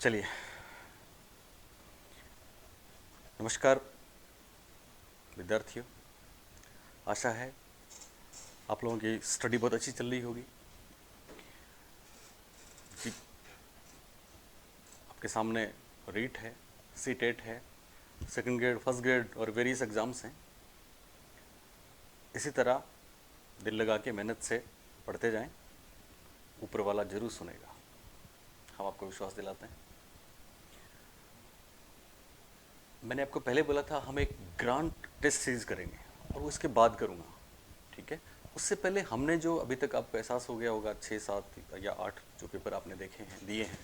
चलिए, नमस्कार विद्यार्थियों। आशा है आप लोगों की स्टडी बहुत अच्छी चल रही होगी। जी, आपके सामने रीट है, सी टेट है, सेकंड ग्रेड, फर्स्ट ग्रेड और वेरियस एग्ज़ाम्स हैं। इसी तरह दिल लगा के मेहनत से पढ़ते जाएं, ऊपर वाला जरूर सुनेगा, हम आपको विश्वास दिलाते हैं। मैंने आपको पहले बोला था हम एक ग्रांड टेस्ट सीरीज करेंगे और वो इसके बाद करूँगा, ठीक है। उससे पहले हमने जो अभी तक आपको एहसास हो गया होगा 6, 7 या 8 जो पेपर आपने देखे हैं, दिए हैं,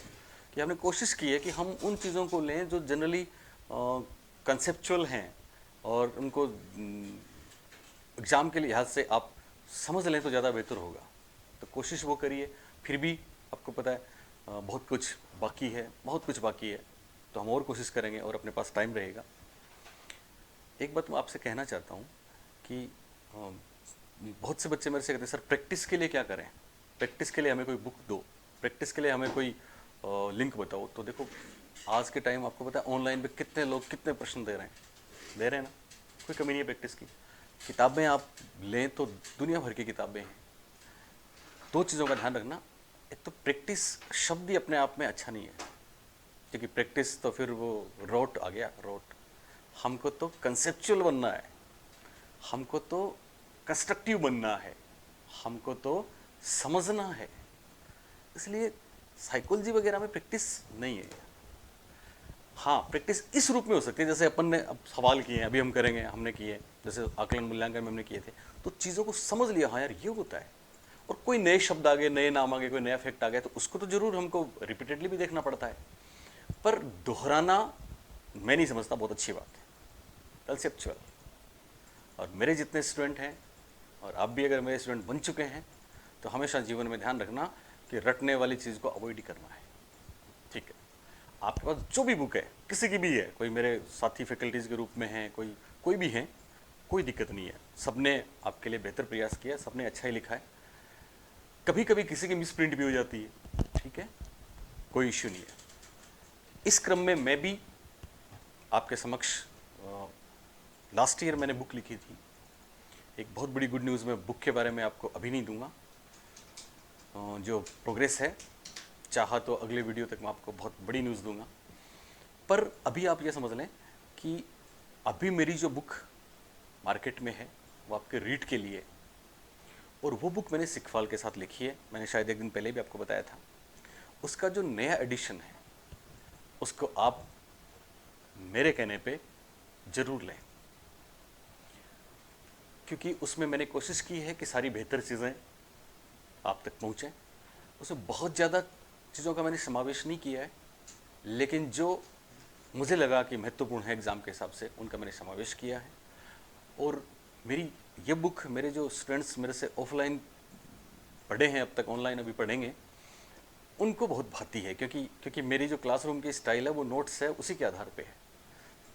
कि हमने कोशिश की है कि हम उन चीज़ों को लें जो जनरली कंसेप्चुअल हैं और उनको एग्ज़ाम के लिहाज से आप समझ लें तो ज़्यादा बेहतर होगा। तो कोशिश वो करिए। फिर भी आपको पता है बहुत कुछ बाकी है, बहुत कुछ बाकी है, तो हम और कोशिश करेंगे और अपने पास टाइम रहेगा। एक बात मैं आपसे कहना चाहता हूँ कि बहुत से बच्चे मेरे से कहते हैं सर प्रैक्टिस के लिए क्या करें, प्रैक्टिस के लिए हमें कोई बुक दो, प्रैक्टिस के लिए हमें कोई लिंक बताओ। तो देखो आज के टाइम आपको पता है ऑनलाइन पे कितने लोग कितने प्रश्न दे रहे हैं ना, कोई कमी नहीं है प्रैक्टिस की। किताबें आप लें तो दुनिया भर की किताबें हैं। दो चीज़ों का ध्यान रखना, एक तो प्रैक्टिस शब्द ही अपने आप में अच्छा नहीं है, क्योंकि प्रैक्टिस तो फिर वो रोट आ गया, रोट। हमको तो कंसेप्चुअल बनना है, हमको तो कंस्ट्रक्टिव बनना है, हमको तो समझना है। इसलिए साइकोलॉजी वगैरह में प्रैक्टिस नहीं है। हाँ, प्रैक्टिस इस रूप में हो सकती है जैसे अपन ने अब सवाल किए हैं, अभी हम करेंगे, हमने किए, जैसे आकलन मूल्यांकन में हमने किए थे, तो चीज़ों को समझ लिया, हाँ यार ये होता है। और कोई नए शब्द आ गए, नए नाम आ गए, कोई नया फैक्ट आ गया, तो उसको तो जरूर हमको रिपीटेडली भी देखना पड़ता है, पर दोहराना मैं नहीं समझता बहुत अच्छी बात है, कंसेप्चुअल। और मेरे जितने स्टूडेंट हैं और आप भी अगर मेरे स्टूडेंट बन चुके हैं तो हमेशा जीवन में ध्यान रखना कि रटने वाली चीज़ को अवॉइड ही करना है, ठीक है। आपके पास जो भी बुक है, किसी की भी है, कोई मेरे साथी फैकल्टीज़ के रूप में है, कोई भी है, कोई दिक्कत नहीं है, सबने आपके लिए बेहतर प्रयास किया, सबने अच्छा ही लिखा है। कभी कभी किसी की मिस प्रिंट भी हो जाती है, ठीक है, कोई इश्यू नहीं है। इस क्रम में मैं भी आपके समक्ष लास्ट ईयर मैंने बुक लिखी थी, एक बहुत बड़ी गुड न्यूज़, मैं बुक के बारे में आपको अभी नहीं दूंगा, जो प्रोग्रेस है, चाहा तो अगले वीडियो तक मैं आपको बहुत बड़ी न्यूज़ दूंगा। पर अभी आप ये समझ लें कि अभी मेरी जो बुक मार्केट में है वो आपके रीड के लिए, और वो बुक मैंने सिखवाल के साथ लिखी है, मैंने शायद एक दिन पहले भी आपको बताया था। उसका जो नया एडिशन है उसको आप मेरे कहने पे ज़रूर लें, क्योंकि उसमें मैंने कोशिश की है कि सारी बेहतर चीज़ें आप तक पहुँचें। उसमें बहुत ज़्यादा चीज़ों का मैंने समावेश नहीं किया है, लेकिन जो मुझे लगा कि महत्वपूर्ण है एग्ज़ाम के हिसाब से उनका मैंने समावेश किया है। और मेरी ये बुक मेरे जो स्टूडेंट्स मेरे से ऑफलाइन पढ़े हैं अब तक, ऑनलाइन अभी पढ़ेंगे, उनको बहुत भाती है, क्योंकि मेरी जो क्लासरूम की स्टाइल है वो नोट्स है उसी के आधार पे है।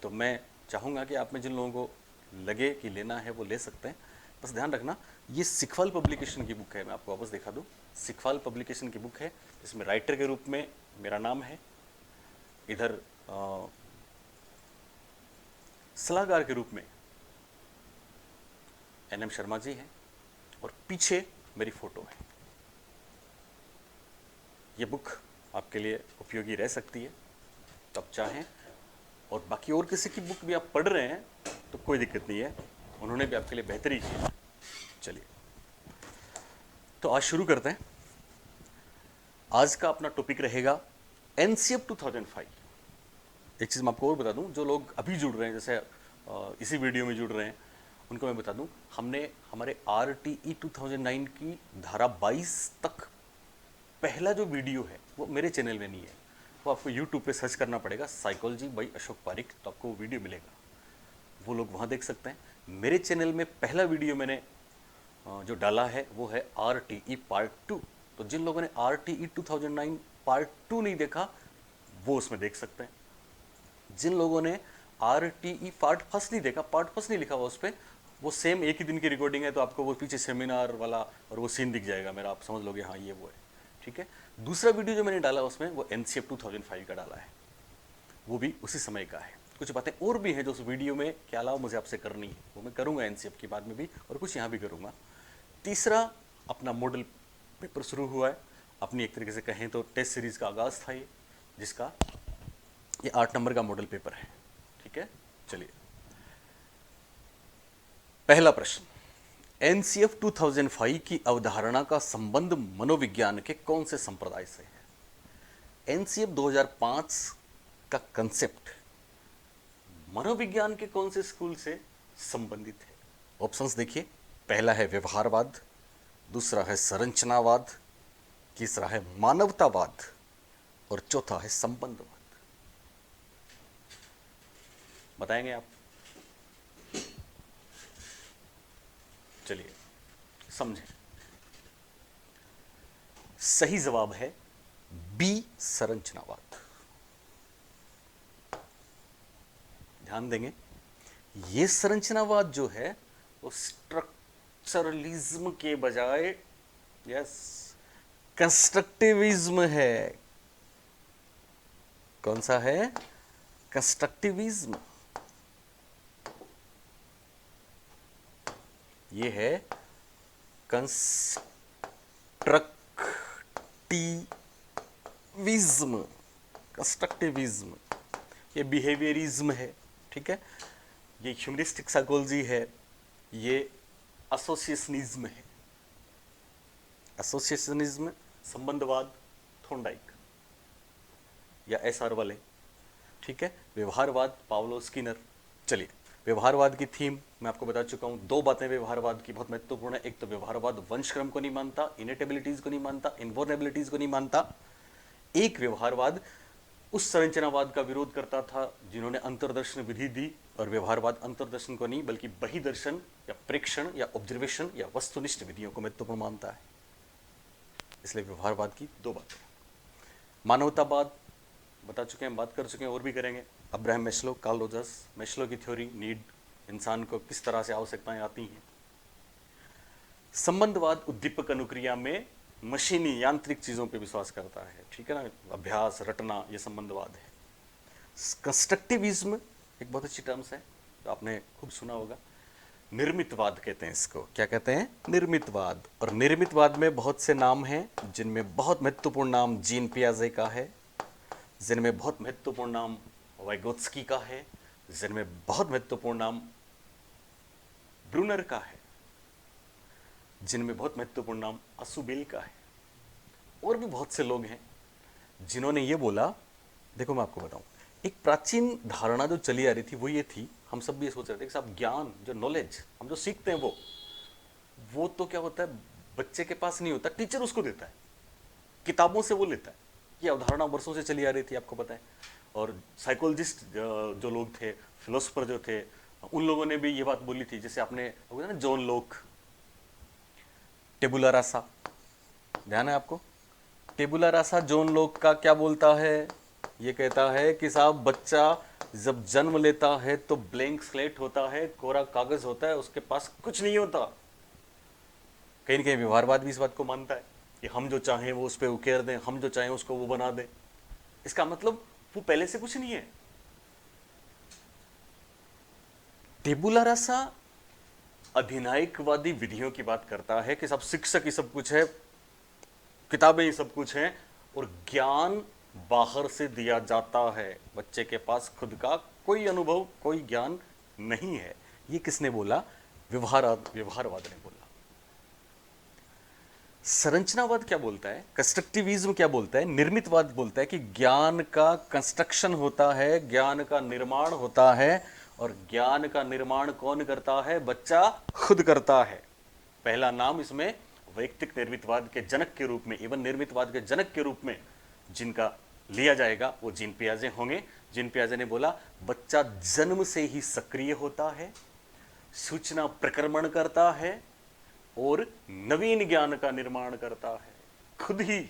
तो मैं चाहूँगा कि आप में जिन लोगों को लगे कि लेना है वो ले सकते हैं। बस ध्यान रखना, ये सिखवाल पब्लिकेशन की बुक है, मैं आपको वापस दिखा दूँ, सिखवाल पब्लिकेशन की बुक है, जिसमें राइटर के रूप में मेरा नाम है, इधर सलाहकार के रूप में NM शर्मा जी हैं, और पीछे मेरी फ़ोटो है। ये बुक आपके लिए उपयोगी रह सकती है, तो आप चाहें, और बाकी और किसी की बुक भी आप पढ़ रहे हैं तो कोई दिक्कत नहीं है, उन्होंने भी आपके लिए बेहतरी की है। चलिए, तो आज शुरू करते हैं। आज का अपना टॉपिक रहेगा NCF 2005। एक चीज़ मैं आपको और बता दूं, जो लोग अभी जुड़ रहे हैं, जैसे इसी वीडियो में जुड़ रहे हैं, उनको मैं बता दूं, हमने हमारे RTE 2009 की धारा 22 तक पहला जो वीडियो है वो मेरे चैनल में नहीं है, वो आपको यूट्यूब पे सर्च करना पड़ेगा, साइकोलॉजी बाई अशोक पारिक, तो आपको वो वीडियो मिलेगा, वो लोग वहाँ देख सकते हैं। मेरे चैनल में पहला वीडियो मैंने जो डाला है वो है RTE पार्ट 2। तो जिन लोगों ने RTE 2009 पार्ट 2 नहीं देखा वो उसमें देख सकते हैं। जिन लोगों ने RTE पार्ट फर्स्ट नहीं देखा, पार्ट फर्स्ट नहीं लिखा हुआ उस पर, वो सेम एक ही दिन की रिकॉर्डिंग है, तो आपको वो पीछे सेमिनार वाला और वो सीन दिख जाएगा मेरा, आप समझ लोगे हाँ ये वो है, ठीक है। दूसरा वीडियो जो मैंने डाला उसमें वो NCF 2005 का डाला है, वो भी उसी समय का है। कुछ बातें और भी हैं जो उस वीडियो में के अलावा मुझे आपसे करनी है, वो मैं करूँगा NCF की बाद में भी, और कुछ यहाँ भी करूँगा। तीसरा, अपना मॉडल पेपर शुरू हुआ है, अपनी एक तरीके से कहें तो टेस्ट सीरीज़ का आगाज़ था ये, जिसका ये 8 नंबर का मॉडल पेपर है, ठीक है। चलिए, पहला प्रश्न, NCF 2005 की अवधारणा का संबंध मनोविज्ञान के कौन से संप्रदाय से है? NCF 2005 का कंसेप्ट मनोविज्ञान के कौन से स्कूल से संबंधित है? ऑप्शंस देखिए, पहला है व्यवहारवाद, दूसरा है संरचनावाद, तीसरा है मानवतावाद और चौथा है संबंधवाद। बताएंगे आप? चलिए समझें। सही जवाब है बी, संरचनावाद। ध्यान देंगे, ये संरचनावाद जो है वो स्ट्रक्चरलिज्म के बजाय यस कंस्ट्रक्टिविज्म है। कौन सा है? कंस्ट्रक्टिविज्म। ये है कंस्ट्रक्टिविज्म, कंस्ट्रक्टिविज्म। ये बिहेवियरिज्म है, ठीक है। ये ह्यूमनिस्टिक साइकोलॉजी है, ये एसोसिएशनिज्म है। एसोसिएशनिज्म, संबंधवाद, थॉर्नडाइक या SR वाले, ठीक है। व्यवहारवाद, पावलो स्किनर। चलिए, व्यवहारवाद की थीम मैं आपको बता चुका हूं। दो बातें व्यवहारवाद की बहुत महत्वपूर्ण है। एक तो व्यवहारवाद वंशक्रम को नहीं मानता, इनेट एबिलिटीज को नहीं मानता, इनबॉर्न एबिलिटीज को नहीं मानता। एक व्यवहारवाद उस संरचनावाद का विरोध करता था जिन्होंने अंतर्दर्शन विधि दी, और व्यवहारवाद अंतर्दर्शन को नहीं बल्कि बहिदर्शन या प्रेक्षण या ऑब्जर्वेशन या वस्तुनिष्ठ विधियों को महत्वपूर्ण मानता है। इसलिए व्यवहारवाद की दो बातें। मानवतावाद बता चुके हैं, बात कर चुके हैं, और भी करेंगे। Abraham Maslow, Carl Rogers, Maslow की थ्योरी, नीड, इंसान को किस तरह से आवश्यकताएं आती हैं। संबंधवाद उद्दीपक अनुक्रिया में मशीनी यांत्रिक चीजों पे विश्वास करता है, ठीक है ना, अभ्यास, रटना, ये संबंधवाद है। कंस्ट्रक्टिविज्म एक बहुत अच्छी टर्म्स है तो आपने खूब सुना होगा। निर्मितवाद कहते हैं इसको। क्या कहते हैं? निर्मितवाद। और निर्मितवाद में बहुत से नाम हैं, जिनमें बहुत महत्वपूर्ण नाम जीन पियाजे का है, जिनमें बहुत महत्वपूर्ण नाम वाइगोत्स्की का है, जिनमें बहुत महत्वपूर्ण नाम ब्रूनर का है, जिनमें बहुत महत्वपूर्ण नाम असुबेल का है, और भी बहुत से लोग हैं जिन्होंने ये बोला। देखो मैं आपको बताऊं, एक प्राचीन धारणा जो चली आ रही थी वो ये थी, हम सब भी ये सोच रहे थे कि साहब ज्ञान, जो नॉलेज हम जो सीखते हैं वो तो क्या होता है, बच्चे के पास नहीं होता, टीचर उसको देता है, किताबों से वो लेता है। ये अवधारणा वर्षों से चली आ रही थी, आपको पता है। और साइकोलॉजिस्ट जो लोग थे, फिलोसोफर जो थे, उन लोगों ने भी ये बात बोली थी। जैसे आपने ना जॉन लॉक, टेबुला रासा, ध्यान है आपको? टेबुला रासा जॉन लॉक का क्या बोलता है? ये कहता है कि साहब बच्चा जब जन्म लेता है तो ब्लैंक स्लेट होता है, कोरा कागज होता है, उसके पास कुछ नहीं होता। कहीं न कहीं व्यवहारवाद भी इस बात को मानता है कि हम जो चाहें वो उस पर उकेर दें, हम जो चाहें उसको वो बना दें। इसका मतलब वो पहले से कुछ नहीं है। टेबुला रासा अधिनायकवादी विधियों की बात करता है कि सब शिक्षक ही सब कुछ है, किताबें ही सब कुछ हैं, और ज्ञान बाहर से दिया जाता है। बच्चे के पास खुद का कोई अनुभव, कोई ज्ञान नहीं है। ये किसने बोला? व्यवहारवाद ने बोला। संरचनावाद क्या बोलता है? कंस्ट्रक्टिविज्म क्या बोलता है? निर्मितवाद बोलता है कि ज्ञान का कंस्ट्रक्शन होता है, ज्ञान का निर्माण होता है, और ज्ञान का निर्माण कौन करता है? बच्चा खुद करता है। पहला नाम इसमें वैयक्तिक निर्मितवाद के जनक के रूप में, एवं निर्मितवाद के जनक के रूप में जिनका लिया जाएगा वो जीन पियाजे होंगे। जीन पियाजे ने बोला बच्चा जन्म से ही सक्रिय होता है, सूचना प्रक्रमण करता है और नवीन ज्ञान का निर्माण करता है खुद ही।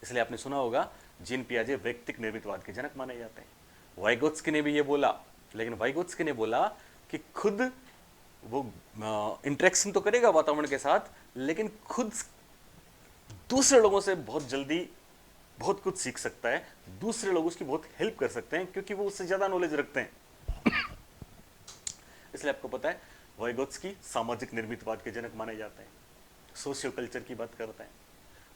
इसलिए आपने सुना होगा जीन पियाजे वैयक्तिक निर्मितवाद के जनक माने जाते हैं। वाइगोत्स्की ने भी ये बोला, लेकिन वाइगोत्स्की ने बोला कि खुद वो इंटरेक्शन तो करेगा वातावरण के साथ, लेकिन खुद दूसरे लोगों से बहुत जल्दी बहुत कुछ सीख सकता है, दूसरे लोग उसकी बहुत हेल्प कर सकते हैं क्योंकि वो उससे ज्यादा नॉलेज रखते हैं। इसलिए आपको पता है वाइगोत्स्की सामाजिक निर्मितवाद के जनक माने जाते हैं, सोशियो कल्चर की बात करते हैं।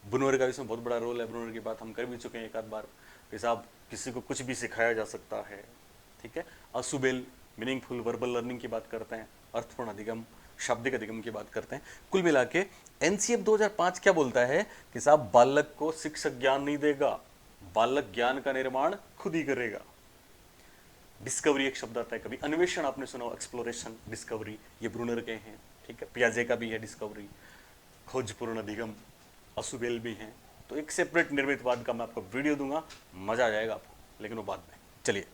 ब्रूनर का इसमें बहुत बड़ा रोल है, ब्रूनर की बात हम कर भी चुके हैं एक आध बार कि साहब किसी को कुछ भी सिखाया जा सकता है, ठीक है। असुबेल मीनिंगफुल वर्बल लर्निंग की बात करते हैं, अर्थपूर्ण अधिगम, शाब्दिक अधिगम की बात करते हैं। कुल मिला के एनसीएफ 2005 क्या बोलता है कि साहब बालक को शिक्षक ज्ञान नहीं देगा, बालक ज्ञान का निर्माण खुद ही करेगा। डिस्कवरी एक शब्द आता है, कभी अन्वेषण आपने सुना, एक्सप्लोरेशन, डिस्कवरी, ये ब्रूनर के हैं, ठीक है। पियाजे का भी है डिस्कवरी, खोजपूर्ण अधिगम, असुबेल भी हैं। तो एक सेपरेट निर्मितवाद का मैं आपको वीडियो दूंगा, मजा आ जाएगा आपको, लेकिन वो बाद में। चलिए,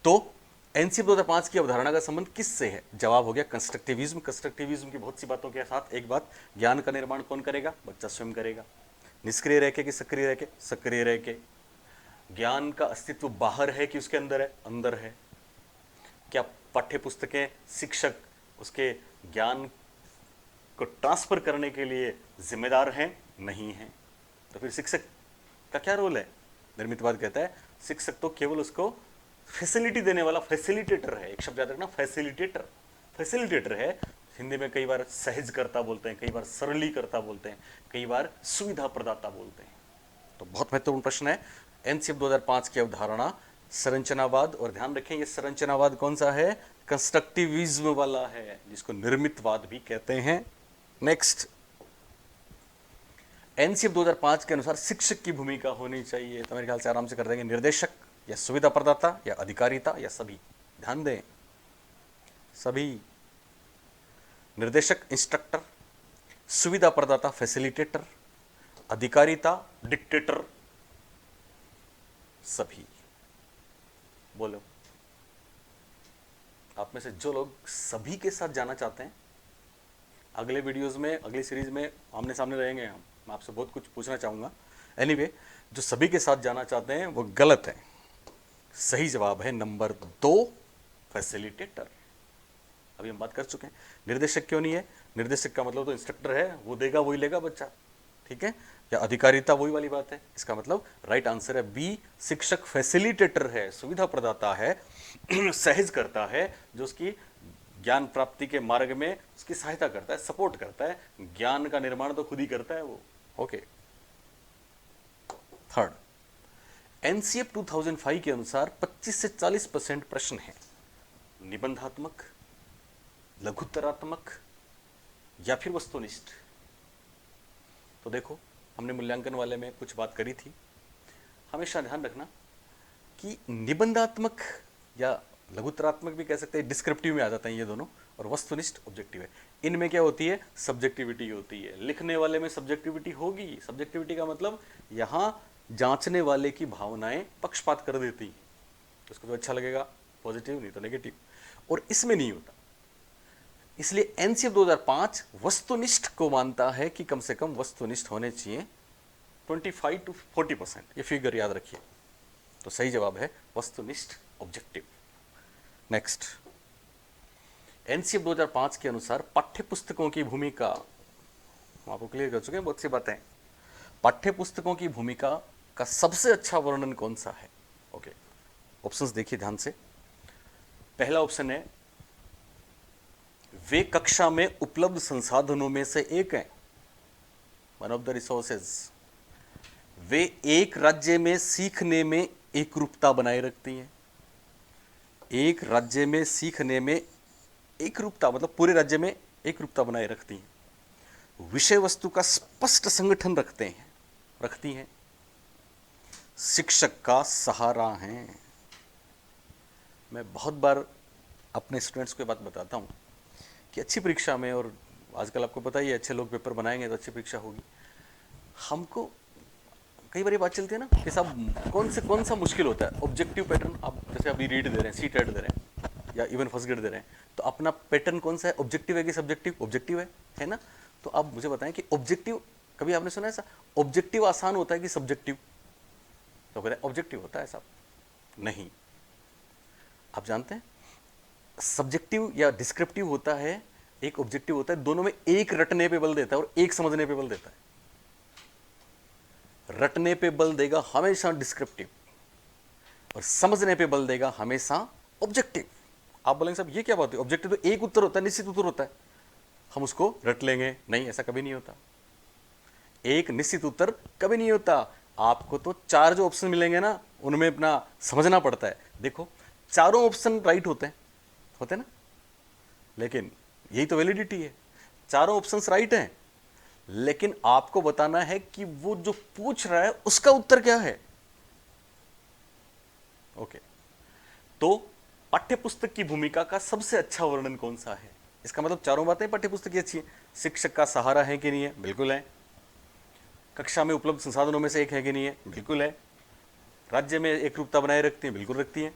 तो एनसीएफ 2005 की अवधारणा का संबंध किससे है? जवाब हो गया कंस्ट्रक्टिविज्म। कंस्ट्रक्टिविज्म की बहुत सी बातों के साथ एक बात, ज्ञान का निर्माण कौन करेगा? बच्चा स्वयं करेगा। निष्क्रिय रह के कि सक्रिय रह के? सक्रिय रह के। ज्ञान का अस्तित्व बाहर है कि उसके अंदर है? अंदर है। क्या पाठ्य पुस्तकें, शिक्षक उसके ज्ञान को ट्रांसफर करने के लिए जिम्मेदार हैं? नहीं है। तो फिर शिक्षक का क्या रोल है? निर्मितवाद कहता है शिक्षक तो केवल उसको फैसिलिटी देने वाला फैसिलिटेटर है। एक शब्द याद रखना, फैसिलिटेटर। फैसिलिटेटर है, हिंदी में कई बार सहजकर्ता बोलते हैं, कई बार सरलीकर्ता बोलते हैं, कई बार सुविधा प्रदाता बोलते हैं। तो बहुत महत्वपूर्ण प्रश्न है। एनसीएफ 2005 की अवधारणा संरचनावाद, और ध्यान रखें ये संरचनावाद कौन सा है? कंस्ट्रक्टिविज्म वाला है, जिसको निर्मितवाद भी कहते हैं। नेक्स्ट, एनसीएफ 2005 के अनुसार शिक्षक की भूमिका होनी चाहिए, तो मेरे ख्याल से आराम से कर देंगे, निर्देशक या सुविधा प्रदाता या अधिकारिता या सभी। ध्यान दें, सभी। निर्देशक इंस्ट्रक्टर, सुविधा प्रदाता फैसिलिटेटर, अधिकारिता डिक्टेटर, सभी। बोलो, आप में से जो लोग सभी के साथ जाना चाहते हैं, अगले वीडियोस में, अगली सीरीज में आमने सामने रहेंगे हम, मैं आपसे बहुत कुछ पूछना चाहूँगा। एनीवे, जो सभी के साथ जाना चाहते हैं वो गलत है। सही जवाब है नंबर 2, फैसिलिटेटर। अभी हम बात कर चुके हैं। निर्देशक क्यों नहीं है? निर्देशक का मतलब तो इंस्ट्रक्टर है, वो देगा वही लेगा बच्चा, ठीक है। या अधिकारिता, वही वाली बात है। इसका मतलब राइट आंसर है बी, शिक्षक फैसिलिटेटर है, सुविधा प्रदाता है, सहज करता है, जो उसकी ज्ञान प्राप्ति के मार्ग में उसकी सहायता करता है, सपोर्ट करता है। ज्ञान का निर्माण तो खुद ही करता है वो। ओके। थर्ड, एनसीएफ 2005 के अनुसार 25 से 40% प्रश्न हैं निबंधात्मक, लघुत्तरात्मक या फिर वस्तुनिष्ठ। तो देखो, हमने मूल्यांकन वाले में कुछ बात करी थी। हमेशा ध्यान रखना कि निबंधात्मक या लघुत्तरात्मक भी कह सकते हैं, डिस्क्रिप्टिव में आ जाते हैं ये दोनों, और वस्तुनिष्ठ ऑब्जेक्टिव है। इनमें क्या होती है? सब्जेक्टिविटी होती है। लिखने वाले में सब्जेक्टिविटी होगी। सब्जेक्टिविटी का मतलब यहाँ जांचने वाले की भावनाएं पक्षपात कर देती हैं, उसको तो अच्छा लगेगा पॉजिटिव, नहीं तो नेगेटिव, और इसमें नहीं होता। इसलिए एनसीएफ 2005 वस्तुनिष्ठ को मानता है कि कम से कम वस्तुनिष्ठ होने चाहिए 25 to 40%। ये फिगर याद रखिए। तो सही जवाब है वस्तुनिष्ठ ऑब्जेक्टिव। नेक्स्ट, एनसीएफ 2005 के अनुसार पाठ्य पुस्तकों की भूमिका, हम आपको क्लियर कर चुके हैं बहुत सी बातें। पाठ्य पुस्तकों की भूमिका का सबसे अच्छा वर्णन कौन सा है? ओके, ऑप्शंस देखिए ध्यान से। पहला ऑप्शन है वे कक्षा में उपलब्ध संसाधनों में से एक हैं, वन ऑफ द रिसोर्सेज। वे एक राज्य में सीखने में एकरूपता बनाए रखती हैं। एक राज्य में सीखने में एकरूपता मतलब पूरे राज्य में एकरूपता बनाए रखती हैं। विषय वस्तु का स्पष्ट संगठन रखती हैं। शिक्षक का सहारा हैं। मैं बहुत बार अपने स्टूडेंट्स को ये बात बताता हूँ कि अच्छी परीक्षा में, और आजकल आपको पता ही है अच्छे लोग पेपर बनाएंगे तो अच्छी परीक्षा होगी, हमको कई बार ये बात चलती है ना कि साहब कौन सा मुश्किल होता है? Objective pattern. आप जैसे अभी रीड दे रहे हैं, सीटेट दे रहे हैं, या इवन फर्स्ट ग्रेड दे रहे हैं, तो अपना पैटर्न कौन सा है? ऑब्जेक्टिव है कि सब्जेक्टिव? ऑब्जेक्टिव है ना। तो आप मुझे बताएं कि ऑब्जेक्टिव, कभी आपने सुना है ऐसा ऑब्जेक्टिव आसान होता है कि सब्जेक्टिव? तो कहते हैं ऑब्जेक्टिव होता है साहब। नहीं, आप जानते हैं सब्जेक्टिव या डिस्क्रिप्टिव होता है, एक ऑब्जेक्टिव होता है। दोनों में एक रटने पे बल देता है और एक समझने पे बल देता है। रटने पे बल देगा हमेशा डिस्क्रिप्टिव, और समझने पे बल देगा हमेशा ऑब्जेक्टिव। आप बोलेंगे साहब ये क्या बात है, ऑब्जेक्टिव तो एक उत्तर होता है, निश्चित उत्तर होता है, हम उसको रट लेंगे। नहीं, ऐसा कभी नहीं होता, एक निश्चित उत्तर कभी नहीं होता। आपको तो चार जो ऑप्शन मिलेंगे ना, उनमें अपना समझना पड़ता है। देखो चारों ऑप्शन राइट होते ना, लेकिन यही तो वैलिडिटी है, चारों ऑप्शंस राइट हैं, लेकिन आपको बताना है कि वो जो पूछ रहा है उसका उत्तर क्या है। ओके, तो पाठ्यपुस्तक की भूमिका का सबसे अच्छा वर्णन कौन सा है? इसका मतलब चारों बातें पाठ्यपुस्तक की अच्छी है। शिक्षक का सहारा है कि नहीं है? बिल्कुल है। कक्षा में उपलब्ध संसाधनों में से एक है कि नहीं है? बिल्कुल है। राज्य में एक रूपता बनाए रखती है? बिल्कुल रखती है।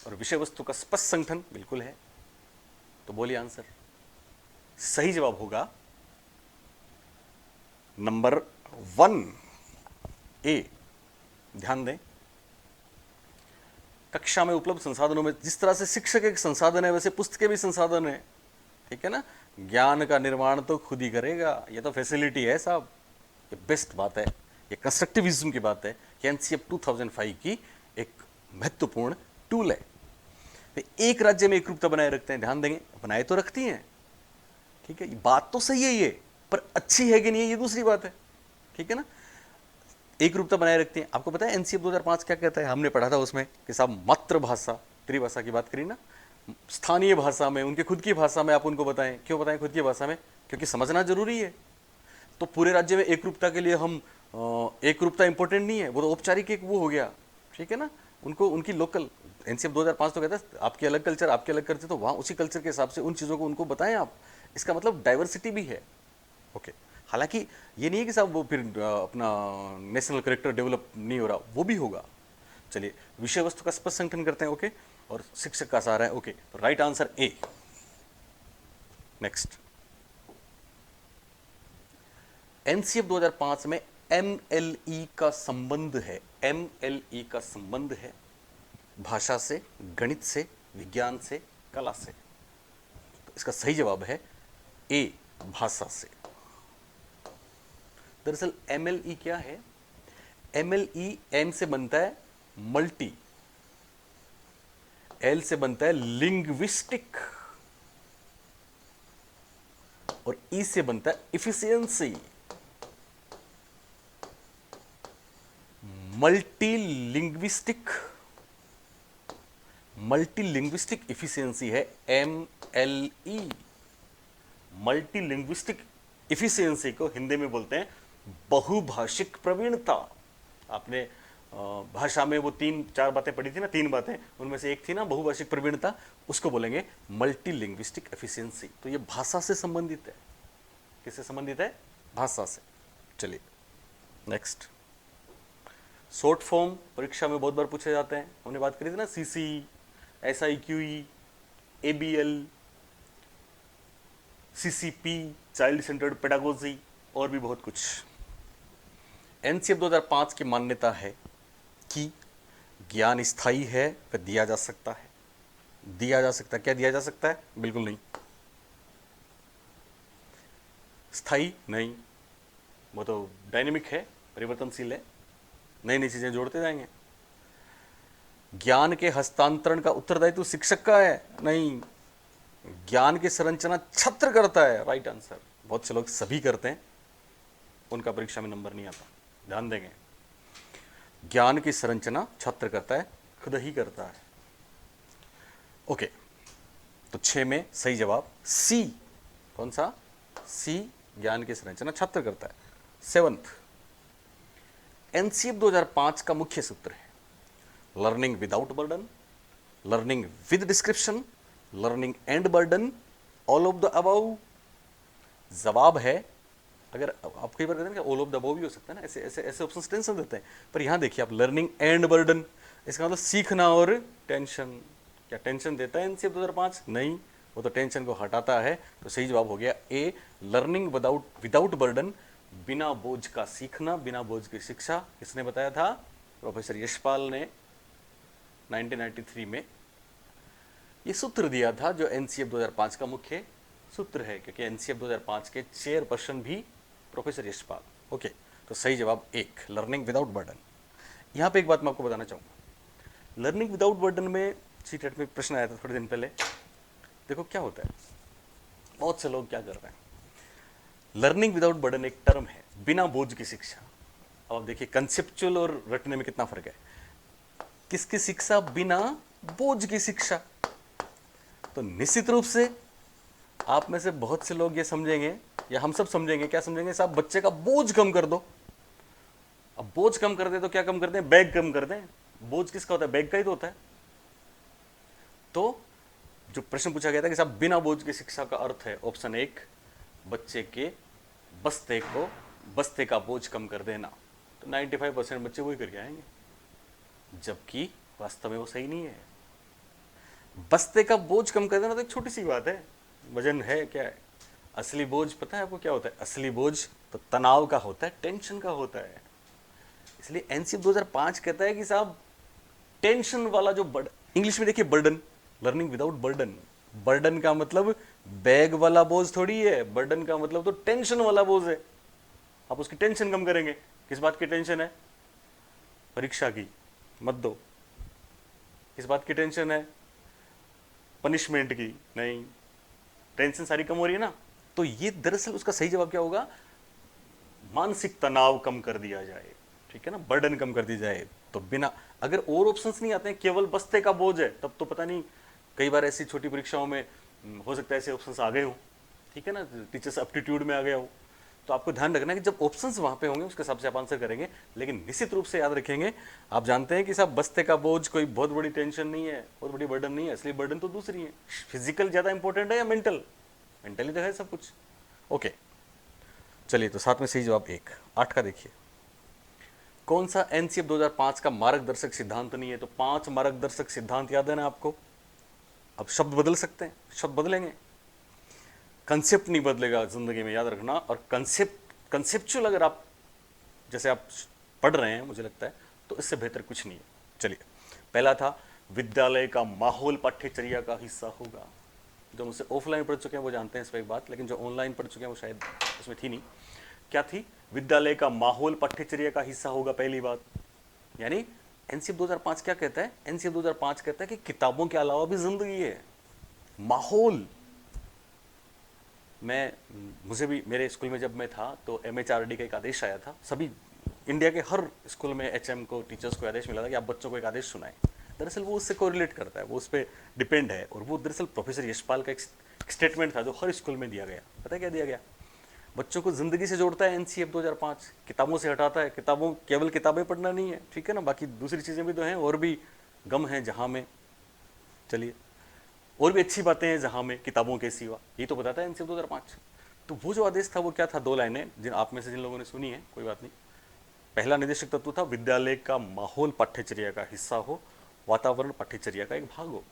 और विषय वस्तु का स्पष्ट संगठन? बिल्कुल है। तो बोलिए आंसर। सही जवाब होगा नंबर 1 ए। ध्यान दें, कक्षा में उपलब्ध संसाधनों में जिस तरह से शिक्षक एक संसाधन है, वैसे पुस्तकें भी संसाधन है, ठीक है ना। ज्ञान का निर्माण तो खुद ही करेगा, ये तो फैसिलिटी है साहब, ये बेस्ट बात है, ये कंस्ट्रक्टिविज्म की बात है कि एनसीएफ 2005 की एक महत्वपूर्ण टूल है। तो एक राज्य में एक रूपता बनाए रखते हैं, ध्यान देंगे, बनाए तो रखती हैं, ठीक है, बात तो सही है ये, पर अच्छी है कि नहीं है ये दूसरी बात है, ठीक है ना। एक रूपता बनाए रखती हैं। आपको पता है एनसीएफ 2005 क्या कहता है? हमने पढ़ा था उसमें कि साहब मातृभाषा, त्रिभाषा की बात करी ना, स्थानीय भाषा में, उनके खुद की भाषा में आप उनको बताएं। क्यों बताएं खुद की भाषा में? क्योंकि समझना जरूरी है। तो पूरे राज्य में एक रूपता के लिए हम एक रूपता इंपॉर्टेंट नहीं है, वो तो औपचारिक एक वो हो गया, ठीक है ना। उनको उनकी लोकल, एनसीएफ 2005 तो कहता है आपके अलग कल्चर, आपके अलग कल्चर, तो वहाँ उसी कल्चर के हिसाब से उन चीज़ों को उनको बताएं आप। इसका मतलब डाइवर्सिटी भी है। ओके, हालांकि ये नहीं है कि साहब वो फिर अपना नेशनल करेक्टर डेवलप नहीं हो रहा, वो भी होगा। चलिए, विषय वस्तु का स्पष्ट संगठन करते हैं, ओके, और शिक्षक का सहारा है, ओके, तो right answer A. Next, NCF 2005 में एमएलई का संबंध है, एमएलई का संबंध है भाषा से, गणित से, विज्ञान से, कला से। तो इसका सही जवाब है ए, भाषा से। दरअसल एमएलई क्या है? एमएलई एम से बनता है मल्टी, एल से बनता है लिंग्विस्टिक, और ई से बनता है इफिशियंसी। मल्टीलिंग्विस्टिक, मल्टीलिंग्विस्टिक इफिशियंसी है एमएलई। मल्टीलिंग्विस्टिक इफिशियंसी को हिंदी में बोलते हैं बहुभाषिक प्रवीणता। आपने भाषा में वो 3-4 बातें पढ़ी थी ना, 3 बातें, उनमें से एक थी ना बहुभाषिक प्रवीणता, उसको बोलेंगे मल्टीलिंग्विस्टिक एफिशिएंसी। तो ये भाषा से संबंधित है। किससे संबंधित है? भाषा से। चलिए नेक्स्ट, शॉर्ट फॉर्म परीक्षा में बहुत बार पूछे जाते हैं। हमने बात करी थी ना, CC, SIQE, ABL, CCP, child centred pedagogy, और भी बहुत कुछ। एनसीएफ 2005 की मान्यता है कि ज्ञान स्थायी है, वह दिया जा सकता है। दिया जा सकता है, क्या दिया जा सकता है? बिल्कुल नहीं। स्थायी नहीं, वो तो डायनेमिक है, परिवर्तनशील है, नई नई चीजें जोड़ते जाएंगे। ज्ञान के हस्तांतरण का उत्तरदायित्व शिक्षक का है? नहीं। ज्ञान की संरचना छात्र करता है, राइट आंसर। बहुत से लोग सभी करते हैं, उनका परीक्षा में नंबर नहीं आता, ध्यान देंगे। ज्ञान की संरचना छात्र करता है, खुद ही करता है। ओके, तो 6 में सही जवाब सी। कौन सा? सी, ज्ञान की संरचना छात्र करता है। 7th, एनसीएफ 2005 का मुख्य सूत्र है learning without burden, learning with description, learning and burden, all of the above. जवाब है, अगर आप कई बार कहते हैं कि ऑल ऑफ द अबव भी हो सकता है ना, ऐसे ऐसे ऐसे ऑप्शन टेंशन देते हैं, पर यहां देखिए आप लर्निंग एंड बर्डन, इसका मतलब सीखना और टेंशन। क्या टेंशन देता है एनसीएफ 2005? नहीं, वो तो टेंशन को हटाता है। तो सही जवाब हो गया ए, लर्निंग विदाउट बर्डन, बिना बोझ का सीखना, बिना बोझ की शिक्षा। किसने बताया था? प्रोफेसर यशपाल ने 1993 में ये सूत्र दिया था, जो एनसीएफ 2005 का मुख्य सूत्र है, क्योंकि एनसीएफ 2005 के चेयरपर्सन भी प्रोफेसर यशपाल। ओके, तो सही जवाब एक, लर्निंग विदाउट बर्डन। यहाँ पे एक बात मैं आपको बताना चाहूँगा, लर्निंग विदाउट बर्डन में सीटेट में प्रश्न आया था थोड़े दिन पहले। देखो क्या होता है, बहुत से लोग क्या कर रहे हैं, लर्निंग विदाउट बर्डन एक टर्म है, बिना बोझ की शिक्षा। अब आप देखिए कंसेप्चुअल और रटने में कितना फर्क है। किसकी शिक्षा? बिना बोझ की शिक्षा। तो निश्चित रूप से आप में से बहुत से लोग ये समझेंगे, या हम सब समझेंगे, क्या समझेंगे, साहब बच्चे का बोझ कम कर दो। अब बोझ कम कर दे तो क्या कम कर दें? बैग कम कर दें। बोझ किसका होता है? बैग का ही तो होता है। तो जो प्रश्न पूछा गया था कि साहब बिना बोझ की शिक्षा का अर्थ है ऑप्शन एक, बच्चे के बस्ते का बोझ कम कर देना। तो 95% बच्चे वही करके आएंगे, जबकि वास्तव में वो सही नहीं है। बस्ते का बोझ कम कर देना तो एक छोटी सी बात है, वजन है क्या है। असली बोझ पता है आपको क्या होता है? असली बोझ तो तनाव का होता है, टेंशन का होता है। इसलिए एनसीएफ 2005 कहता है कि साहब टेंशन वाला जो इंग्लिश में देखिए burden, learning without burden. Burden का मतलब बैग वाला बोझ थोड़ी है, बर्डन का मतलब तो टेंशन वाला बोझ है। आप उसकी टेंशन कम करेंगे। किस बात की टेंशन है? परीक्षा की, मत दो। किस बात की टेंशन है? पनिशमेंट की, नहीं। टेंशन सारी कम हो रही है ना। तो ये दरअसल उसका सही जवाब क्या होगा? मानसिक तनाव कम कर दिया जाए, ठीक है ना, बर्डन कम कर दी जाए। तो बिना, अगर और ऑप्शंस नहीं आते हैं, केवल बस्ते का बोझ है, तब तो पता नहीं, कई बार ऐसी छोटी परीक्षाओं में हो सकता है ऐसे ऑप्शंस आ गए हो, ठीक है ना, टीचर्स एप्टीट्यूड में आ गया हो। तो आपको ध्यान रखना है कि जब ऑप्शंस वहां पे होंगे उसके हिसाब से आप आंसर करेंगे। लेकिन निश्चित रूप से याद रखेंगे, आप जानते हैं कि साहब बस्ते का बोझ कोई बहुत बड़ी टेंशन नहीं है, बहुत बड़ी बर्डन नहीं है। असली बर्डन तो दूसरी है। फिजिकल ज्यादा इंपॉर्टेंट है या मेंटल? मेंटली तो है सब कुछ। ओके, चलिए, तो साथ में सही जवाब एक। 8 का देखिए, कौन सा एनसीएफ 2005 का मार्गदर्शक सिद्धांत नहीं है? तो 5 मार्गदर्शक सिद्धांत याद है ना आपको। अब शब्द बदल सकते हैं, शब्द बदलेंगे, कंसेप्ट नहीं बदलेगा जिंदगी में, याद रखना। और कंसेप्चुअल अगर आप जैसे आप पढ़ रहे हैं, मुझे लगता है, तो इससे बेहतर कुछ नहीं है। चलिए, पहला था विद्यालय का माहौल पाठ्यचर्या का हिस्सा होगा। जो मुझसे ऑफलाइन पढ़ चुके हैं वो जानते हैं इस पर एक बात, लेकिन जो ऑनलाइन पढ़ चुके हैं वो शायद उसमें थी नहीं। क्या थी? विद्यालय का माहौल पाठ्यचर्या का हिस्सा होगा, पहली बात। यानी एनसीएफ 2005 क्या कहता है? एनसीएफ 2005 कहता है कि किताबों के अलावा भी जिंदगी है, माहौल। मुझे भी मेरे स्कूल में जब मैं था तो एमएचआरडी का एक आदेश आया था। सभी इंडिया के हर स्कूल में एचएम को, टीचर्स को आदेश मिला था कि आप बच्चों को एक आदेश सुनाएं। दरअसल वो उससे कोरिलेट करता है, वो उस पर डिपेंड है। और वो दरअसल प्रोफेसर यशपाल का एक स्टेटमेंट था जो हर स्कूल में दिया गया। पता है क्या दिया गया? बच्चों को जिंदगी से जोड़ता है एनसीएफ 2005, किताबों से हटाता है। किताबों, केवल किताबें पढ़ना नहीं है, ठीक है ना, बाकी दूसरी चीज़ें भी तो हैं, और भी गम हैं जहाँ में, चलिए, और भी अच्छी बातें हैं जहाँ में किताबों के सिवा, ये तो बताता है एनसीएफ 2005। तो वो जो आदेश था वो क्या था? 2 लाइनें, जिन आप में से जिन लोगों ने सुनी है कोई बात नहीं। पहला निर्देशक तत्व था विद्यालय का माहौल पाठ्यचर्या का हिस्सा हो, वातावरण पाठ्यचर्या का एक भाग हो।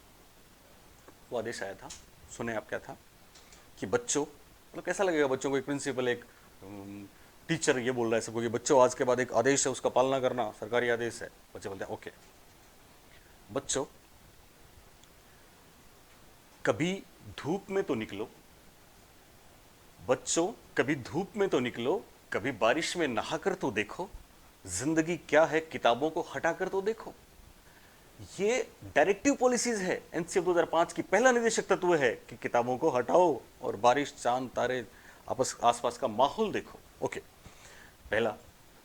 वो आदेश आया था, सुने आप क्या था? कि बच्चों, मतलब कैसा लगेगा बच्चों को, एक प्रिंसिपल, एक टीचर ये बोल रहा है सबको कि बच्चों आज के बाद एक आदेश है, उसका पालना करना, सरकारी आदेश है। बच्चे बोलते हैं ओके। बच्चों कभी धूप में तो निकलो, बच्चों कभी धूप में तो निकलो, कभी बारिश में नहाकर तो देखो, जिंदगी क्या है किताबों को हटाकर तो देखो। ये डायरेक्टिव पॉलिसीज है एनसीएफ 2005 की। पहला निर्देशक तत्व है कि किताबों को हटाओ और बारिश, चांद, तारे, आपस आसपास का माहौल देखो। ओके, पहला।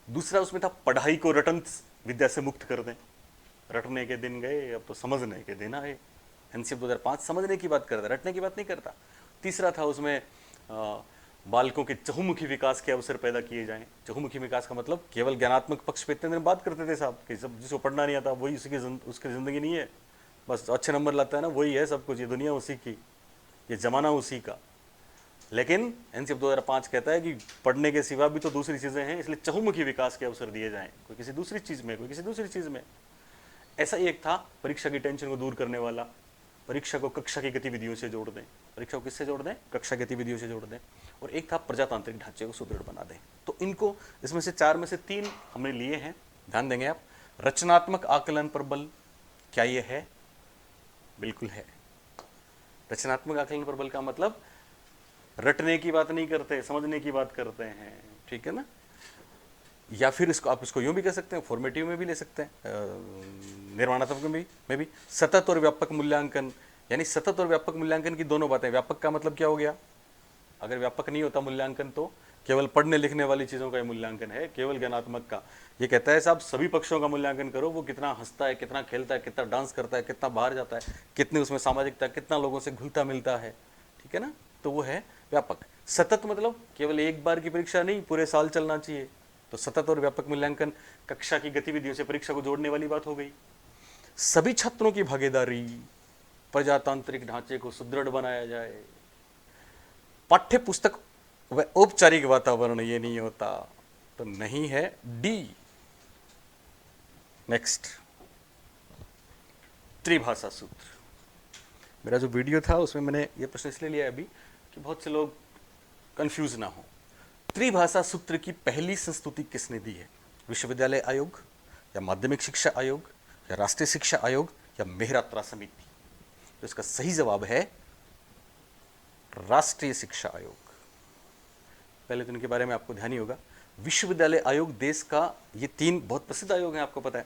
दूसरा उसमें था पढ़ाई को रटन विद्या से मुक्त कर दें। रटने के दिन गए, अब तो समझने के दिन आए। एनसीएफ 2005 समझने की बात करता है, रटने की बात नहीं करता। तीसरा था उसमें बालकों के चहुमुखी विकास के अवसर पैदा किए जाएं। चहुमुखी विकास का मतलब केवल ज्ञानात्मक पक्ष पे इतने दिन बात करते थे साहब कि सब जिसको पढ़ना नहीं आता वही उसकी जिंदगी नहीं है, बस अच्छे नंबर लाता है ना वही है सब कुछ, ये दुनिया उसी की, ये जमाना उसी का। लेकिन एनसीएफ 2005 कहता है कि पढ़ने के सिवा भी तो दूसरी चीज़ें हैं, इसलिए चहुमुखी विकास के अवसर दिए जाएं, कोई किसी दूसरी चीज़ में, कोई किसी दूसरी चीज़ में। ऐसा ही एक था परीक्षा की टेंशन को दूर करने वाला, परीक्षा को कक्षा की गतिविधियों से जोड़ दें। परीक्षा को किससे जोड़ दें? कक्षा गतिविधियों से जोड़ दें। और एक था प्रजातांत्रिक ढांचे को सुदृढ़ बना दें। तो इनको, इसमें से 4 में से 3 हमने लिए हैं, ध्यान देंगे आप। रचनात्मक आकलन पर बल, क्या ये है? बिल्कुल है। रचनात्मक आकलन पर बल का मतलब रटने की बात नहीं करते, समझने की बात करते हैं, ठीक है ना। या फिर इसको आप इसको यूँ भी कह सकते हैं, फॉर्मेटिव में भी ले सकते हैं, निर्माणात्मक में भी सतत और व्यापक मूल्यांकन, यानी सतत और व्यापक मूल्यांकन की दोनों बातें। व्यापक का मतलब क्या हो गया, अगर व्यापक नहीं होता मूल्यांकन तो केवल पढ़ने लिखने वाली चीज़ों का ही मूल्यांकन है, केवल ज्ञानात्मक का। ये कहता है साहब सभी पक्षों का मूल्यांकन करो, वो कितना हंसता है, कितना खेलता है, कितना डांस करता है, कितना बाहर जाता है, कितनी उसमें सामाजिकता, कितना लोगों से घुलता मिलता है, ठीक है ना, तो वो है व्यापक। सतत मतलब केवल एक बार की परीक्षा नहीं, पूरे साल चलना चाहिए। तो सतत और व्यापक मूल्यांकन कक्षा की गतिविधियों से परीक्षा को जोड़ने वाली बात हो गई। सभी छात्रों की भागीदारी, प्रजातांत्रिक ढांचे को सुदृढ़ बनाया जाए, पाठ्य पुस्तक व औपचारिक वातावरण, ये नहीं होता तो नहीं है डी। नेक्स्ट, त्रिभाषा सूत्र। मेरा जो वीडियो था उसमें मैंने ये प्रश्न इसलिए लिया अभी कि बहुत से लोग कंफ्यूज ना हो। त्रिभाषा सूत्र की पहली संस्तुति किसने दी है? विश्वविद्यालय आयोग, या माध्यमिक शिक्षा आयोग, या राष्ट्रीय शिक्षा आयोग, या मेहरात्रा समिति? तो इसका सही जवाब है राष्ट्रीय शिक्षा आयोग। पहले तो इनके बारे में आपको ध्यान ही होगा। विश्वविद्यालय आयोग देश का, ये 3 बहुत प्रसिद्ध आयोग हैं, आपको पता है।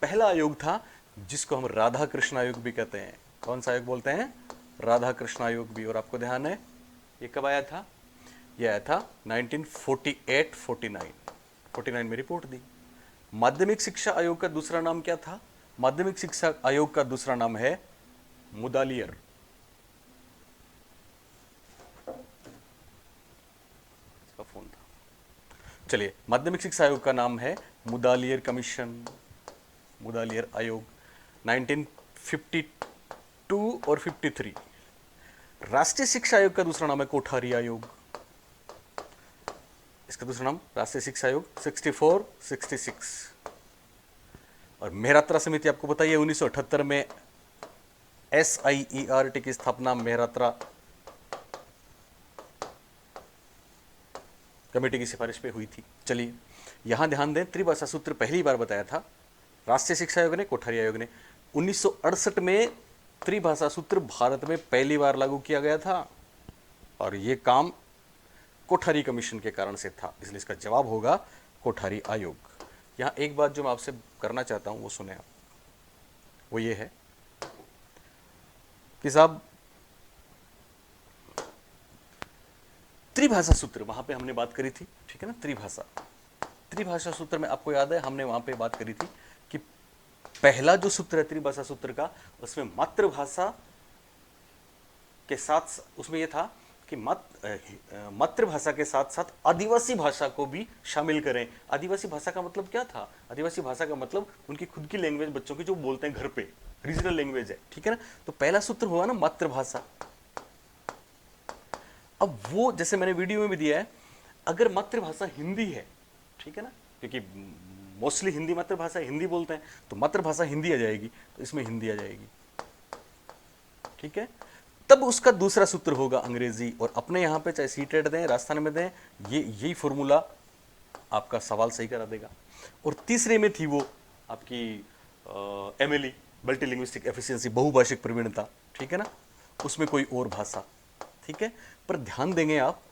पहला आयोग था जिसको हम राधा कृष्ण आयोग भी कहते हैं। कौन सा आयोग बोलते हैं? राधा कृष्ण आयोग भी। और आपको ध्यान है ये कब आया था? ये आया था 1948-49 में रिपोर्ट दी। माध्यमिक शिक्षा आयोग का दूसरा नाम क्या था? माध्यमिक शिक्षा आयोग का दूसरा नाम है मुदालियर। इसका फोन था। चलिए, माध्यमिक शिक्षा आयोग का नाम है मुदालियर कमीशन, मुदालियर आयोग, 1952 और 53। राष्ट्रीय शिक्षा आयोग का दूसरा नाम है कोठारी आयोग। इसका दूसरा नाम राष्ट्रीय शिक्षा आयोग 64-66। और मेहरात्रा समिति आपको बताइए 1978 में SIERT की स्थापना मेहरात्रा कमेटी की सिफारिश पे हुई थी। चलिए यहां ध्यान दें, त्रिभाषा सूत्र पहली बार बताया था राष्ट्रीय शिक्षा आयोग ने, कोठारी आयोग ने। 1968 में त्रिभाषा सूत्र भारत में पहली बार लागू किया गया था और यह काम कोठारी कमीशन के कारण से था, इसलिए इसका जवाब होगा कोठारी आयोग। यहां एक बात जो मैं आपसे करना चाहता हूं वो सुने आप, वो ये है कि साहब त्रिभाषा सूत्र वहां पे हमने बात करी थी, ठीक है ना, त्रिभाषा सूत्र में आपको याद है हमने वहां पे बात करी थी कि पहला जो सूत्र है त्रिभाषा सूत्र का, उसमें मातृभाषा के साथ, उसमें यह था कि मातृभाषा के साथ साथ आदिवासी भाषा को भी शामिल करें। आदिवासी भाषा का मतलब क्या था? आदिवासी भाषा का मतलब उनकी खुद की लैंग्वेज, बच्चों की जो बोलते हैं घर पे, रीजनल लैंग्वेज है, ठीक है ना। तो पहला सूत्र हुआ ना मातृभाषा। अब वो जैसे मैंने वीडियो में भी दिया है, अगर मातृभाषा हिंदी है, ठीक है ना, क्योंकि मोस्टली हिंदी मातृभाषा, हिंदी बोलते हैं, तो मातृभाषा हिंदी आ जाएगी, तो इसमें हिंदी आ जाएगी, ठीक है। तब उसका दूसरा सूत्र होगा अंग्रेजी। और अपने यहां पे चाहे सीटेट दें, राजस्थान में दें, ये यही फॉर्मूला आपका सवाल सही करा देगा। और तीसरे में थी वो आपकी MLE, मल्टीलिंग्विस्टिक एफिशिएंसी, बहुभाषिक प्रवीणता, ठीक है ना, उसमें कोई और भाषा, ठीक है। पर ध्यान देंगे आप,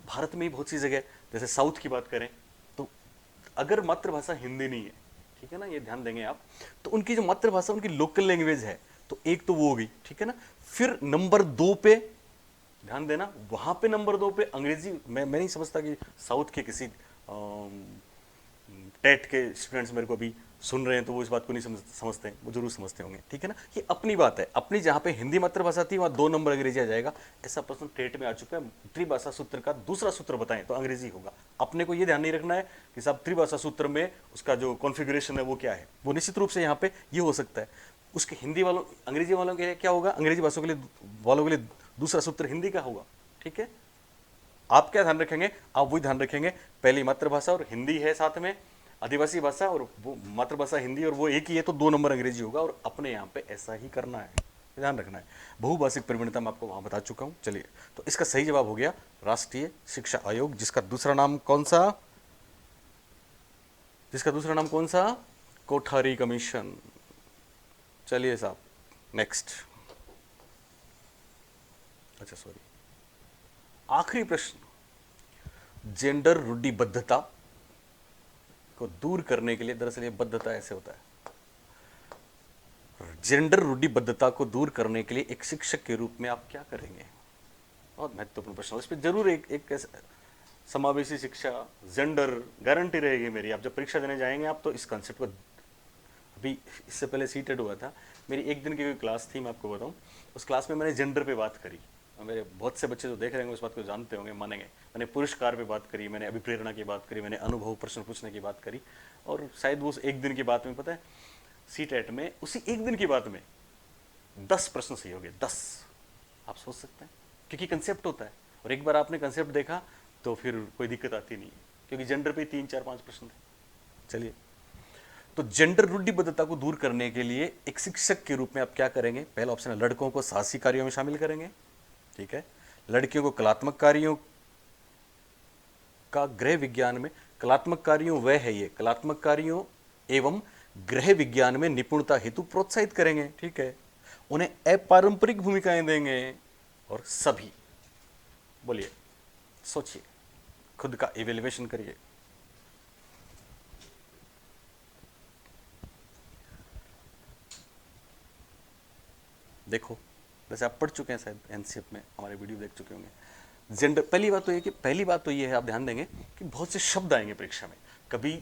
भारत में ही बहुत सी जगह, जैसे साउथ की बात करें, तो अगर मातृभाषा हिंदी नहीं है, ठीक है ना, ये ध्यान देंगे आप, तो उनकी जो मातृभाषा, उनकी लोकल लैंग्वेज है, तो एक तो वो हो गई, ठीक है ना। फिर नंबर 2 पे ध्यान देना, वहां पे नंबर 2 पे अंग्रेजी। मैं नहीं समझता कि साउथ के किसी टेट के स्टूडेंट्स मेरे को अभी सुन रहे हैं तो वो इस बात को नहीं समझते हैं, वो जरूर समझते होंगे, ठीक है ना। ये अपनी बात है, अपनी जहां पे हिंदी मातृभाषा थी वहां 2 नंबर अंग्रेजी आ जाएगा। ऐसा प्रश्न टेट में आ चुका है। त्रिभाषा सूत्र का दूसरा सूत्र बताएं तो अंग्रेजी होगा। अपने को ये ध्यान नहीं रखना है कि साहब त्रिभाषा सूत्र में उसका जो कॉन्फ़िगरेशन है वो क्या है, वो निश्चित रूप से यहाँ पे ये हो सकता है। उसके हिंदी वालों, अंग्रेजी वालों के लिए क्या होगा, अंग्रेजी भाषा के लिए वालों के लिए दूसरा सूत्र हिंदी का होगा, ठीक है। आप क्या ध्यान रखेंगे? आप वही ध्यान रखेंगे, पहली मातृभाषा और हिंदी है साथ में, आदिवासी भाषा और वो मातृभाषा हिंदी और वो एक ही है, तो 2 नंबर अंग्रेजी होगा। और अपने यहाँ पे ऐसा ही करना है, ध्यान रखना है। बहुभाषिक प्रवीणता मैं आपको वहां बता चुका हूं। चलिए, तो इसका सही जवाब हो गया राष्ट्रीय शिक्षा आयोग, जिसका दूसरा नाम कौन सा? कोठारी कमीशन। चलिए साहब, नेक्स्ट। अच्छा सॉरी, आखिरी प्रश्न, जेंडर रूढ़िबद्धता को दूर करने के लिए, दरअसल ये बद्धता ऐसे होता है, जेंडर रूढ़िबद्धता को दूर करने के लिए एक शिक्षक के रूप में आप क्या करेंगे? बहुत महत्वपूर्ण प्रश्न। इस पर जरूर एक समावेशी शिक्षा, जेंडर गारंटी रहेगी मेरी। आप जब परीक्षा देने जाएंगे आप तो इस कॉन्सेप्ट को, अभी इससे पहले सीटेड हुआ था, मेरी एक दिन की कोई क्लास थी, मैं आपको बताऊं, उस क्लास में मैंने जेंडर पे बात करी। और मेरे बहुत से बच्चे जो देख रहे होंगे उस बात को जानते होंगे, मानेंगे। मैंने पुरस्कार पे बात करी, मैंने अभिप्रेरणा की बात करी, मैंने अनुभव प्रश्न पूछने की बात करी, और शायद वो उस एक दिन की बात में, पता है, सीटेट में उसी एक दिन की बात में 10 प्रश्न सही हो गए, 10। आप सोच सकते हैं, क्योंकि कंसेप्ट होता है, और एक बार आपने कंसेप्ट देखा तो फिर कोई दिक्कत आती नहीं है, क्योंकि जेंडर पे 3, 4, 5 प्रश्न थे। चलिए, तो जेंडर रूढ़िबद्धता को दूर करने के लिए एक शिक्षक के रूप में आप क्या करेंगे? पहला ऑप्शन है, लड़कों को साहसी कार्यों में शामिल करेंगे, ठीक है। लड़कियों को कलात्मक कार्यों का गृह विज्ञान में, कलात्मक कार्यों वह है ये, कलात्मक कार्यों एवं गृह विज्ञान में निपुणता हेतु प्रोत्साहित करेंगे, ठीक है। उन्हें अपारंपरिक भूमिकाएं देंगे, और सभी, बोलिए, सोचिए, खुद का इवेल्युएशन करिए। देखो, वैसे आप पढ़ चुके हैं शायद एनसीएफ में, हमारे वीडियो देख चुके होंगे। जेंडर, पहली बात तो ये है, आप ध्यान देंगे कि बहुत से शब्द आएंगे परीक्षा में, कभी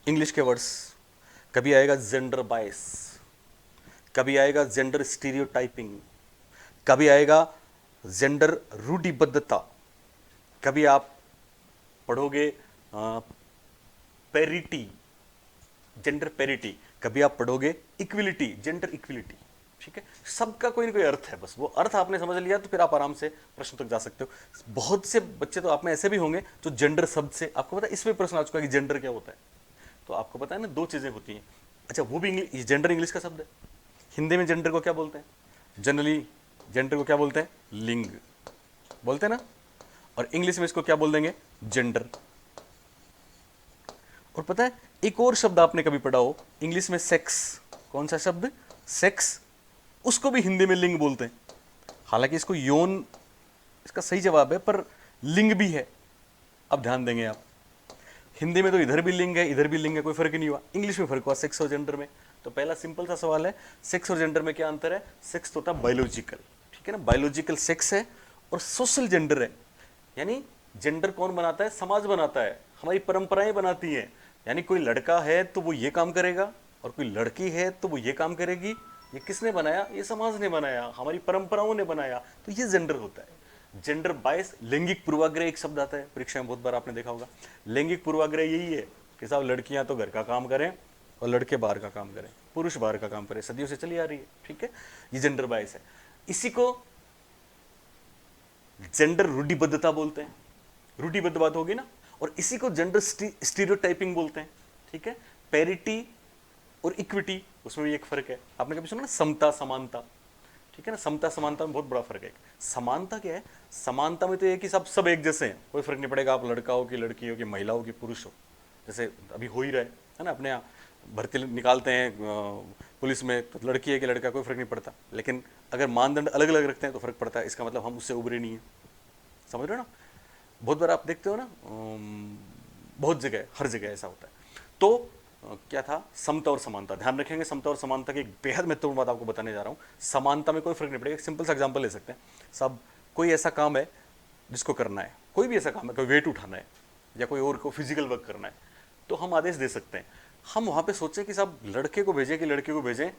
इंग्लिश के वर्ड्स, कभी आएगा जेंडर बायस, कभी आएगा जेंडर स्टीरियोटाइपिंग, कभी आएगा जेंडर रूढ़िबद्धता, कभी आप पढ़ोगे पेरिटी, जेंडर पेरिटी, कभी आप पढ़ोगे इक्विलिटी, जेंडर इक्विलिटी, ठीक है। सबका कोई ना कोई अर्थ है, बस वो अर्थ आपने समझ लिया तो फिर आप आराम से प्रश्न तक जा सकते हो। बहुत से बच्चे तो आप में ऐसे भी होंगे जो जेंडर शब्द से, आपको पता है इसमें प्रश्न आ चुका है कि जेंडर क्या होता है, तो आपको पता है ना, 2 चीजें होती हैं। अच्छा, वो भी जेंडर इंग्लिश का शब्द है, हिंदी में जेंडर को क्या बोलते हैं? जनरली जेंडर को क्या बोलते हैं? लिंग बोलते हैं ना, और इंग्लिश में इसको क्या बोल देंगे? जेंडर। और पता है एक और शब्द आपने कभी पढ़ा हो इंग्लिश में, सेक्स। कौन सा शब्द? सेक्स। उसको भी हिंदी में लिंग बोलते हैं। हालांकि इसको यौन, इसका सही जवाब है, पर लिंग भी है। अब ध्यान देंगे आप, हिंदी में तो इधर भी लिंग है, इधर भी लिंग है, कोई फर्क नहीं हुआ। इंग्लिश में फर्क हुआ सेक्स और जेंडर में। तो पहला सिंपल सा सवाल है, सेक्स और जेंडर में क्या अंतर है? सेक्स तो होता है बायोलॉजिकल, ठीक है ना, बायोलॉजिकल सेक्स है, और सोशल जेंडर है। यानी जेंडर कौन बनाता है? समाज बनाता है, हमारी परंपराएं बनाती हैं। यानी कोई लड़का है तो वो ये काम करेगा, और कोई लड़की है तो वो ये काम करेगी। ये किसने बनाया? ये समाज ने बनाया, हमारी परंपराओं ने बनाया। तो ये जेंडर होता है। जेंडर बायस, लैंगिक पूर्वाग्रह एक शब्द आता है परीक्षा में, बहुत बार आपने देखा होगा। लैंगिक पूर्वाग्रह यही है कि साहब लड़कियां तो घर का काम करें और लड़के बाहर का काम करें, पुरुष बाहर का काम करें, सदियों से चली आ रही है, ठीक है। ये जेंडर बायस है। इसी को जेंडर रूढ़िबद्धता बोलते हैं, रूढ़िबद्ध बात होगी ना। और इसी को जेंडर स्टीरियोटाइपिंग बोलते हैं, ठीक है। पैरिटी और इक्विटी, उसमें भी एक फर्क है। आपने कभी सुना ना, समता समानता, ठीक है ना। समता समानता में बहुत बड़ा फर्क है। समानता क्या है? समानता में तो ये कि सब एक जैसे हैं, कोई फर्क नहीं पड़ेगा आप लड़का हो कि लड़की हो कि महिला हो कि पुरुष हो। जैसे अभी हो ही रहा है ना, अपने यहाँ भर्ती निकालते हैं पुलिस में, तो लड़की है कि लड़का, कोई फर्क नहीं पड़ता। लेकिन अगर मानदंड अलग अलग रखते हैं तो फर्क पड़ता है। इसका मतलब हम उससे उभरे नहीं है, समझ रहे हो ना। बहुत बार आप देखते हो ना, बहुत जगह, हर जगह ऐसा होता है। तो क्या था? समता और समानता। ध्यान रखेंगे, समता और समानता की एक बेहद महत्वपूर्ण बात आपको बताने जा रहा हूँ। समानता में कोई फर्क नहीं पड़ेगा। एक सिंपल सा एग्जांपल ले सकते हैं, सब कोई ऐसा काम है जिसको करना है, कोई भी ऐसा काम है, कोई वेट उठाना है या कोई और को फिजिकल वर्क करना है, तो हम आदेश दे सकते हैं। हम वहाँ पे सोचें कि साहब लड़के को भेजें कि लड़के को भेजें,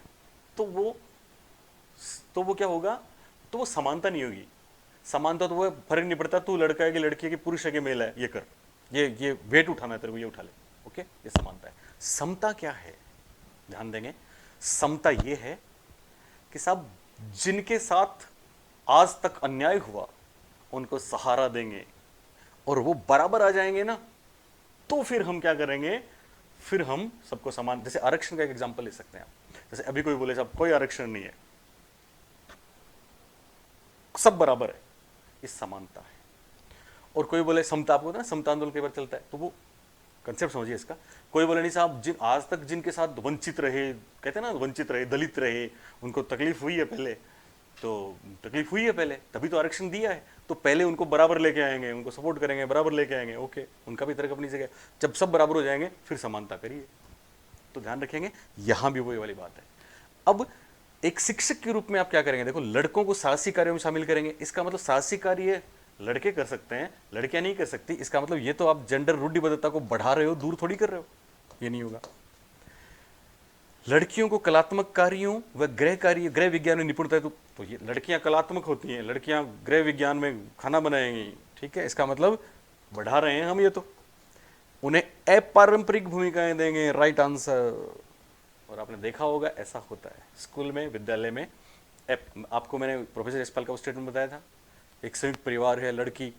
तो वो क्या होगा? तो वो समानता नहीं होगी। समानता तो वो फर्क नहीं पड़ता तू लड़का है कि लड़की है कि पुरुष है कि मेल है, ये कर, ये वेट उठाना है तेरे को, ये उठा ले, ओके, ये समानता है। समता क्या है? ध्यान देंगे, समता ये है कि साहब जिनके साथ आज तक अन्याय हुआ उनको सहारा देंगे, और वो बराबर आ जाएंगे ना, तो फिर हम क्या करेंगे? फिर हम सबको समान। जैसे आरक्षण का एक एग्जांपल ले सकते हैं आप। जैसे अभी कोई बोले साहब कोई आरक्षण नहीं है, सब बराबर है, ये समानता है। और कोई बोले समता, आपको ना समता आंदोलन कई बार चलता है, तो वो कंसेप्ट समझिए इसका। कोई बोले नहीं साहब जिन आज तक जिनके साथ वंचित रहे, कहते हैं ना वंचित रहे, दलित रहे, उनको तकलीफ हुई है पहले, तो तकलीफ हुई है पहले, तभी तो आरक्षण दिया है, तो तो पहले उनको बराबर लेके आएंगे, उनको सपोर्ट करेंगे, बराबर लेके आएंगे, ओके, उनका भी तर्क अपनी जगह। जब सब बराबर हो जाएंगे फिर समानता करिए। तो ध्यान रखेंगे, यहां भी वही वाली बात है। अब एक शिक्षक के रूप में आप क्या करेंगे, देखो लड़कों को साहसी कार्यों में शामिल करेंगे, इसका मतलब साहसी कार्य लड़के कर सकते हैं, लड़कियां नहीं कर सकती, इसका मतलब ये तो आप जेंडर रूढ़िबद्धता को बढ़ा रहे हो, दूर थोड़ी कर रहे हो, ये नहीं होगा। लड़कियों को कलात्मक कार्यों व गृह विज्ञान में निपुणता है, तो ये लड़कियां कलात्मक होती हैं, लड़कियां गृह विज्ञान में खाना बनाएंगी, ठीक है, इसका मतलब बढ़ा रहे हैं हम ये तो। उन्हें अपारंपरिक भूमिकाएं देंगे, राइट आंसर। और आपने देखा होगा ऐसा होता है स्कूल में, विद्यालय में। आपको मैंने प्रोफेसर यशपाल का स्टेटमेंट बताया था, एक संयुक्त परिवार है, लड़की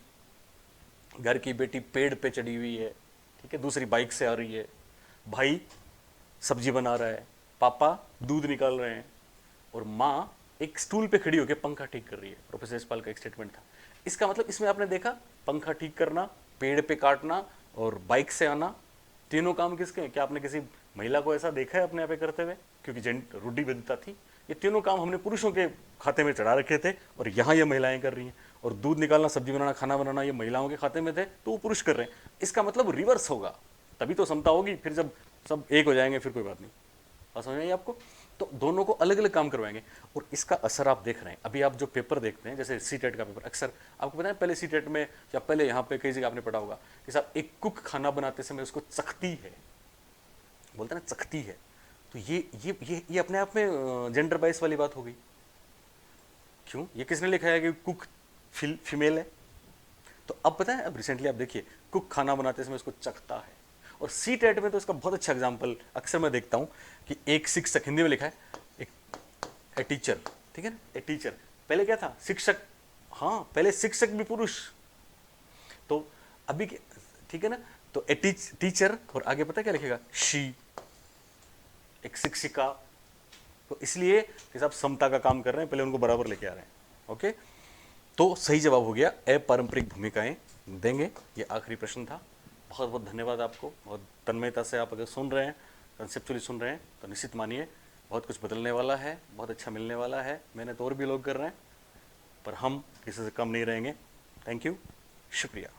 घर की बेटी पेड़ पे चढ़ी हुई है, ठीक है, दूसरी बाइक से आ रही है, भाई सब्जी बना रहा है, पापा दूध निकाल रहे हैं, और माँ एक स्टूल पे खड़ी होकर पंखा ठीक कर रही है। प्रोफेसर यशपाल का एक स्टेटमेंट था। इसका मतलब इसमें आपने देखा, पंखा ठीक करना, पेड़ पे काटना और बाइक से आना, तीनों काम किसके हैं? क्या आपने किसी महिला को ऐसा देखा है अपने यहाँ पे करते हुए? क्योंकि रूढ़िबद्धता थी, ये तीनों काम हमने पुरुषों के खाते में चढ़ा रखे थे और यहाँ ये महिलाएं कर रही हैं। और दूध निकालना, सब्जी बनाना, खाना बनाना ये महिलाओं के खाते में थे, तो वो पुरुष कर रहे हैं। इसका मतलब रिवर्स होगा, तभी तो समता होगी। फिर जब सब एक हो जाएंगे फिर कोई बात नहीं। बात समझ में आई आपको? तो दोनों को अलग अलग काम करवाएंगे और इसका असर आप देख रहे हैं। अभी आप जो पेपर देखते हैं, जैसे सीटेट का पेपर, अक्सर आपको पता है पहले सीटेट में या पहले यहाँ पे कई जगह आपने पढ़ा होगा कि साहब एक कुक खाना बनाते समय उसको चखती है, बोलते हैं ना चखती है। तो ये अपने आप में जेंडर बाइस वाली बात हो गई। क्यों? ये किसने लिखा है कि कुक फीमेल है? तो अब पता है, अब रिसेंटली आप देखिए, कुक खाना बनाते समय उसको चखता है। और सी टेट में तो इसका बहुत अच्छा एग्जाम्पल अक्सर मैं देखता हूँ कि एक शिक्षक, हिंदी में लिखा है एक ए टीचर, ठीक है ना, ए टीचर। पहले क्या था? शिक्षक, हाँ पहले शिक्षक भी पुरुष, तो अभी ठीक है ना, तो ए टीचर और आगे पता क्या लिखेगा? शी, एक शिक्षिका। तो इसलिए कि साहब समता का काम कर रहे हैं, पहले उनको बराबर लेके आ रहे हैं। ओके, तो सही जवाब हो गया अपारंपरिक भूमिकाएं देंगे। ये आखिरी प्रश्न था। बहुत बहुत धन्यवाद आपको, बहुत तन्मयता से आप अगर सुन रहे हैं, कंसेप्चुअली सुन रहे हैं, तो निश्चित मानिए बहुत कुछ बदलने वाला है, बहुत अच्छा मिलने वाला है। मेहनत और भी लोग कर रहे हैं, पर हम किसी से कम नहीं रहेंगे। थैंक यू, शुक्रिया।